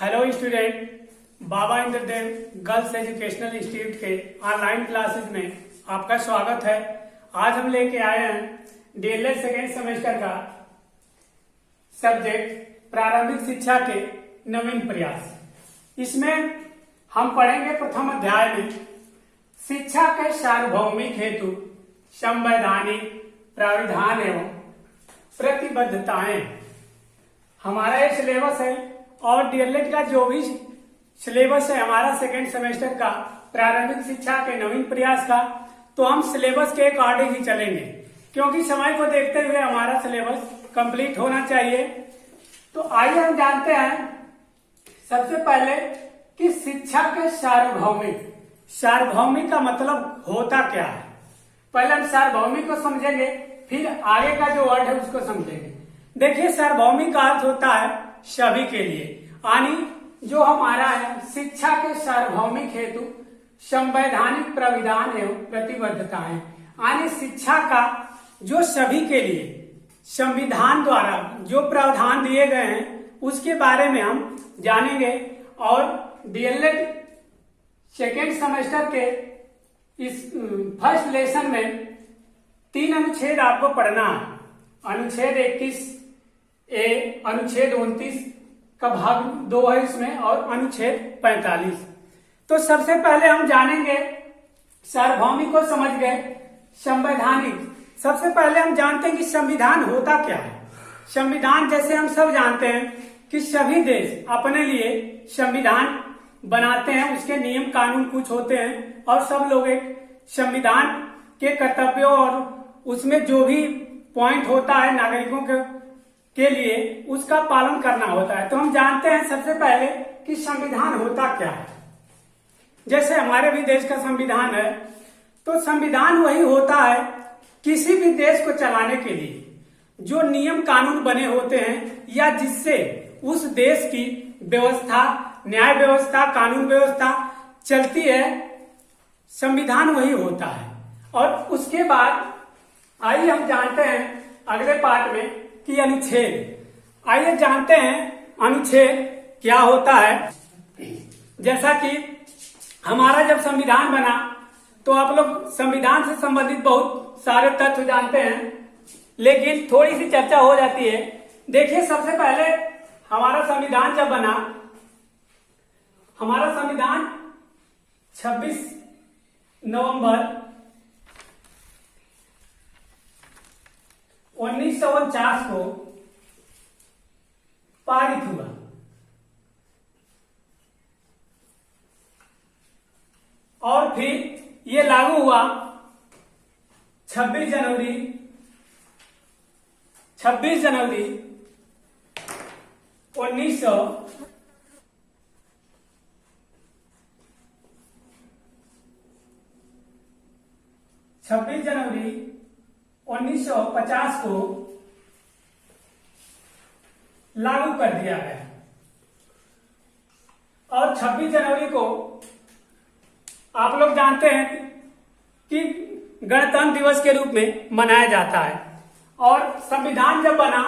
Hello student, बाबा Indradev girls educational institute के online classes में आपका स्वागत है। आज हम लेके आए हैं डीएलएड सेकेंड सेमेस्टर का सब्जेक्ट प्रारंभिक शिक्षा के नवीन प्रयास। इसमें हम पढ़ेंगे प्रथम अध्याय में शिक्षा के सार्वभौमिक हेतु संवैधानिक प्राविधान एवं प्रतिबद्धताएं। हमारा ये सिलेबस है और डीएलएड का जो भी सिलेबस है हमारा सेकेंड सेमेस्टर का प्रारंभिक शिक्षा के नवीन प्रयास का, तो हम सिलेबस के अकॉर्डिंग ही चलेंगे क्योंकि समय को देखते हुए हमारा सिलेबस कंप्लीट होना चाहिए। तो आइए हम जानते हैं सबसे पहले कि शिक्षा के सार्वभौमिक का मतलब होता क्या है। पहले हम सार्वभौमिक को समझेंगे, फिर आगे का जो वर्ड है उसको समझेंगे। देखिए, सार्वभौमिक का अर्थ होता है सभी के लिए, यानी जो हमारा है शिक्षा के सार्वभौमिक हेतु संवैधानिक प्राविधान एवं प्रतिबद्धताएं, यानी शिक्षा का जो सभी के लिए संविधान द्वारा जो प्रावधान दिए गए हैं उसके बारे में हम जानेंगे। और डीएलएड सेकेंड सेमेस्टर के इस फर्स्ट लेसन में 3 अनुच्छेद आपको पढ़ना है। अनुच्छेद 21A, अनुच्छेद 29 का भाग 2 है इसमें, और अनुच्छेद 45। तो सबसे पहले हम जानेंगे, सार्वभौमिक को समझ गए, संवैधानिक। सबसे पहले हम जानते हैं कि संविधान होता क्या है। संविधान जैसे हम सब जानते हैं कि सभी देश अपने लिए संविधान बनाते हैं, उसके नियम कानून कुछ होते हैं और सब लोग एक संविधान के कर्तव्यों और उसमें जो भी पॉइंट होता है नागरिकों के लिए उसका पालन करना होता है। तो हम जानते हैं सबसे पहले कि संविधान होता क्या है। जैसे हमारे भी देश का संविधान है, तो संविधान वही होता है किसी भी देश को चलाने के लिए जो नियम कानून बने होते हैं या जिससे उस देश की व्यवस्था, न्याय व्यवस्था, कानून व्यवस्था चलती है, संविधान वही होता है। और उसके बाद आइए हम जानते हैं अगले पार्ट में कि अनुच्छेद। आइए जानते हैं अनुच्छेद क्या होता है। जैसा कि हमारा जब संविधान बना तो आप लोग संविधान से संबंधित बहुत सारे तथ्य जानते हैं, लेकिन थोड़ी सी चर्चा हो जाती है। देखिए, सबसे पहले हमारा संविधान जब बना, हमारा संविधान 26 नवंबर 1949 को पारित हुआ। और फिर ये लागू हुआ 26 जनवरी 1950 को लागू कर दिया गया। और 26 जनवरी को आप लोग जानते हैं कि गणतंत्र दिवस के रूप में मनाया जाता है। और संविधान जब बना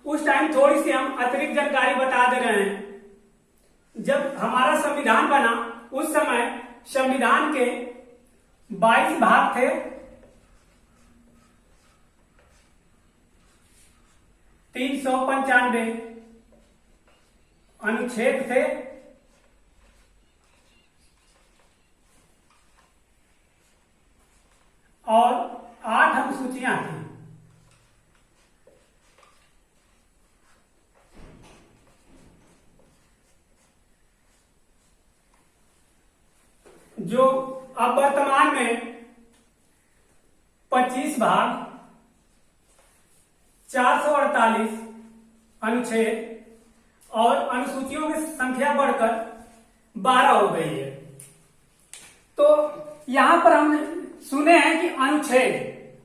उस टाइम थोड़ी सी हम अतिरिक्त जानकारी बता दे रहे हैं। जब हमारा संविधान बना उस समय संविधान के 22 भाग थे, 395 अनुच्छेद थे, और 8 अनुसूचियां थी। जो अब वर्तमान में 25 भाग, 448 अनुच्छेद और अनुसूचियों की संख्या बढ़कर 12 हो गई है। तो यहां पर हम सुने हैं कि अनुच्छेद,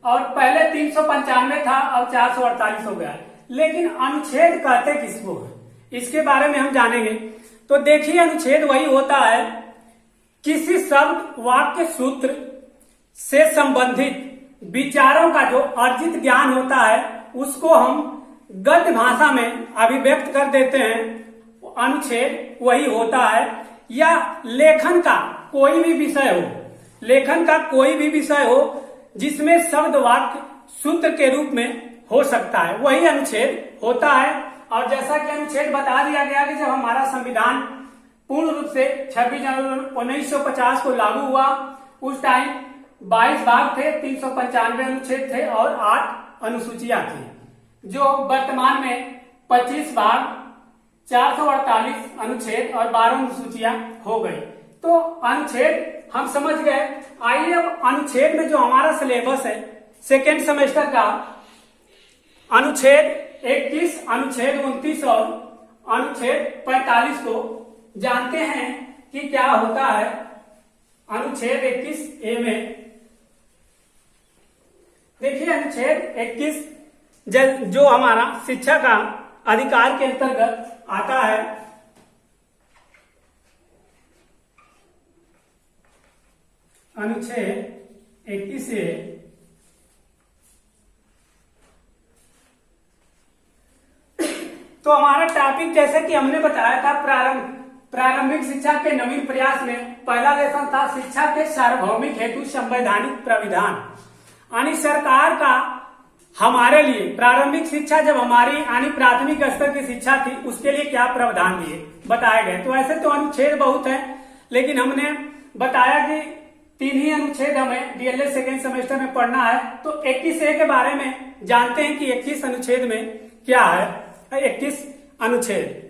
और पहले 395 था और 448 हो गया, लेकिन अनुच्छेद कहते किसको है, इसके बारे में हम जानेंगे। तो देखिए, अनुच्छेद वही होता है किसी शब्द, वाक्य, सूत्र से संबंधित विचारों का जो अर्जित ज्ञान होता है उसको हम गद्य भाषा में अभिव्यक्त कर देते हैं। अनुच्छेद वही होता है। या लेखन का कोई भी विषय हो, लेखन का कोई भी विषय हो जिसमें शब्द वाक्य सूत्र के रूप में हो सकता है, वही अनुच्छेद होता है। और जैसा कि अनुच्छेद बता दिया गया कि जब हमारा संविधान पूर्ण रूप से 26 जनवरी 1950 को लागू हुआ, उस टाइम 22 भाग थे, 395 अनुच्छेद थे और 8 अनुसूचियां थी, जो वर्तमान में 25 भाग, 448 अनुच्छेद और 12 अनुसूचियां हो गई। तो अनुच्छेद हम समझ गए। आइए अब अनुच्छेद में जो हमारा सिलेबस है सेकेंड सेमेस्टर का, अनुच्छेद 21, अनुच्छेद 29 और अनुच्छेद 45 को जानते हैं कि क्या होता है। अनुच्छेद 21A में देखिए, अनुच्छेद 21 जो हमारा शिक्षा का अधिकार के अंतर्गत आता है। अनुच्छेद 21A तो हमारा टॉपिक जैसे कि हमने बताया था, प्रारंभिक शिक्षा के नवीन प्रयास में पहला लेसन था शिक्षा के सार्वभौमिक हेतु संवैधानिक प्राविधान। यानी सरकार का हमारे लिए प्रारंभिक शिक्षा, जब हमारी यानी प्राथमिक स्तर की शिक्षा थी, उसके लिए क्या प्रावधान दिए बताए गए। तो ऐसे तो अनुच्छेद बहुत है, लेकिन हमने बताया कि 3 ही अनुच्छेद हमें डीएलएड सेकेंड सेमेस्टर में पढ़ना है। तो 21A के बारे में जानते हैं कि 21 अनुच्छेद में क्या है। 21 अनुच्छेद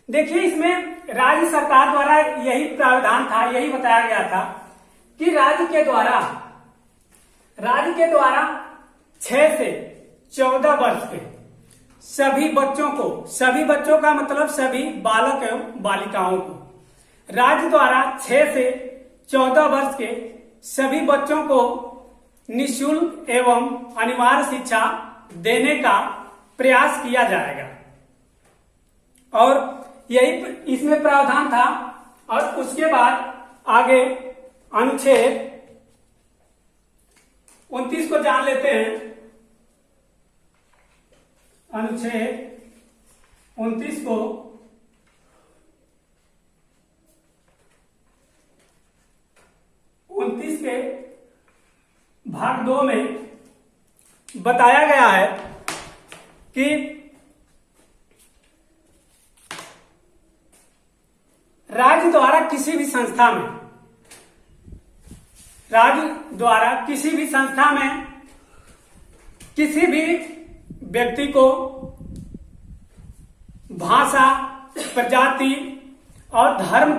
देखिए, इसमें राज्य सरकार द्वारा यही प्रावधान था, यही बताया गया था कि राज्य के द्वारा 6 से 14 वर्ष के सभी बच्चों का मतलब सभी बालक एवं बालिकाओं को, राज्य द्वारा 6 से 14 वर्ष के सभी बच्चों को निःशुल्क एवं अनिवार्य शिक्षा देने का प्रयास किया जाएगा। और यही इसमें प्रावधान था। और उसके बाद आगे अनुच्छेद 29 को जान लेते हैं। अनुच्छेद 29 को के भाग 2 में बताया गया है कि राज्य द्वारा किसी भी संस्था में किसी भी व्यक्ति को भाषा, प्रजाति और धर्म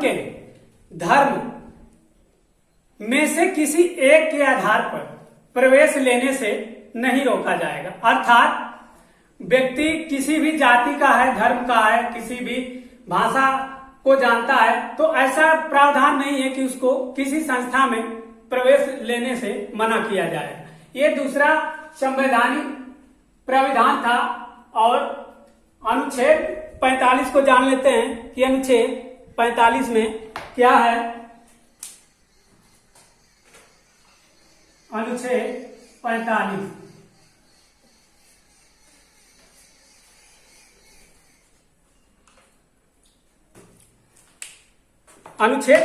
में से किसी एक के आधार पर प्रवेश लेने से नहीं रोका जाएगा। अर्थात व्यक्ति किसी भी जाति का है, धर्म का है, किसी भी भाषा को जानता है, तो ऐसा प्रावधान नहीं है कि उसको किसी संस्था में प्रवेश लेने से मना किया जाए। ये दूसरा संवैधानिक प्राविधान था। और अनुच्छेद 45 को जान लेते हैं कि अनुच्छेद 45 में क्या है। अनुच्छेद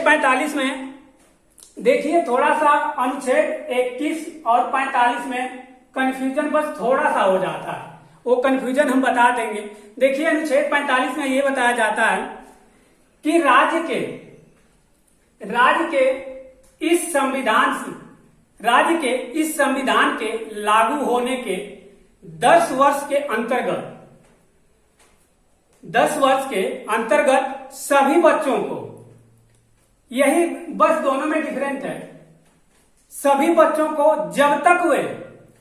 45 में देखिए, थोड़ा सा अनुच्छेद 21 और 45 में कंफ्यूजन बस थोड़ा सा हो जाता है, वो कंफ्यूजन हम बता देंगे। देखिए, अनुच्छेद 45 में ये बताया जाता है कि राज्य के इस संविधान के लागू होने के 10 वर्ष के अंतर्गत सभी बच्चों को, यही बस दोनों में डिफरेंट है, सभी बच्चों को जब तक वे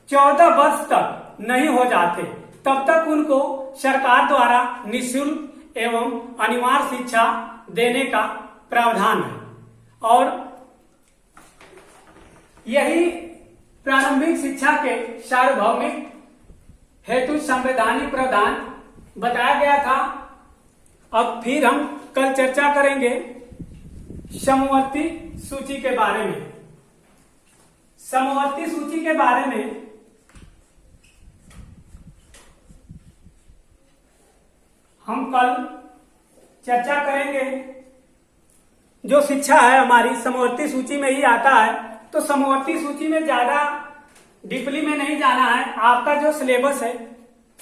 14 वर्ष तक नहीं हो जाते तब तक उनको सरकार द्वारा निःशुल्क एवं अनिवार्य शिक्षा देने का प्रावधान है। और यही प्रारंभिक शिक्षा के सार्वभौमिक हेतु संवैधानिक प्रावधान बताया गया था। अब फिर हम कल चर्चा करेंगे समवर्ती सूची के बारे में। समवर्ती सूची के बारे में हम कल चर्चा करेंगे। जो शिक्षा है हमारी समवर्ती सूची में ही आता है, तो समवर्ती सूची में ज्यादा डीपली में नहीं जाना है। आपका जो सिलेबस है,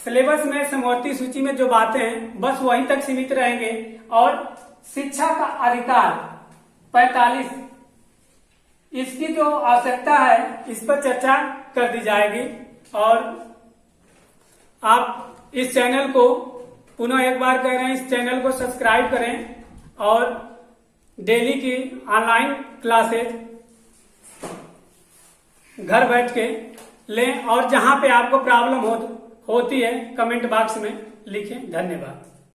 सिलेबस में समवर्ती सूची में जो बातें हैं बस वहीं तक सीमित रहेंगे। और शिक्षा का अधिकार 45, इसकी जो आवश्यकता है इस पर चर्चा कर दी जाएगी। और आप इस चैनल को पुनः एक बार कह रहे हैं, इस चैनल को सब्सक्राइब करें और डेली की ऑनलाइन क्लासेज घर बैठ के लें। और जहां पे आपको प्रॉब्लम होती है कमेंट बॉक्स में लिखें। धन्यवाद।